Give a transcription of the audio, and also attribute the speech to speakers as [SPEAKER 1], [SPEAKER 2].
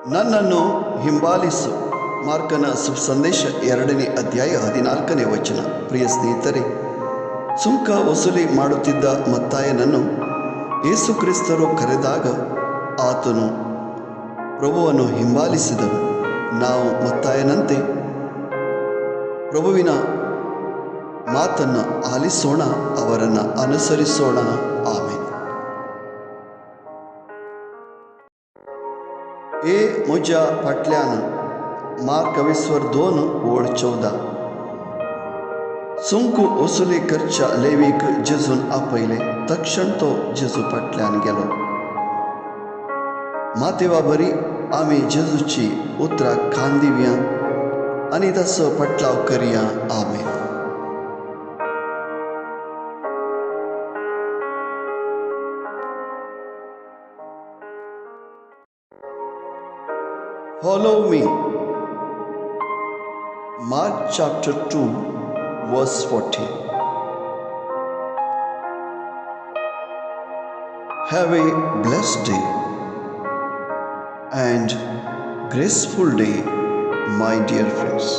[SPEAKER 1] ನನ್ನನ್ನು ಹಿಂಬಾಲಿಸು. ಮಾರ್ಕನ ಸಂದೇಶ 2ನೇ ಅಧ್ಯಾಯ 14ನೇ ವಚನ. ಪ್ರಿಯ ಸ್ನೇಹಿತರೆ, ಸುಂಕ ವಸೂಲಿ ಮಾಡುತ್ತಿದ್ದ ಮತ್ತಾಯನನ್ನು ಯೇಸು ಕ್ರಿಸ್ತರು ಕರೆದಾಗ ಆತನು ಪ್ರಭುವನ್ನು ಹಿಂಬಾಲಿಸಿದನು. ನಾವು ಮತ್ತಾಯನಂತೆ ಪ್ರಭುವಿನ ಮಾತನ್ನು ಆಲಿಸೋಣ, ಅವರನ್ನು ಅನುಸರಿಸೋಣ. ಆಮೇಲೆ ए म्हज्या फाटल्यान मार्कवेश्वर 2:14. सुंक वसुली करच्या लेवीक जेजून आपयले. तक्षण तो जेजू फाटल्यान गेलो. मातेवा बरी आमी जेजूची उतरां कान दिवया आनी ताचो पटलाव करया. आमेन. Follow me. Mark chapter 2 verse 14. Have a blessed day and graceful day, my dear friends.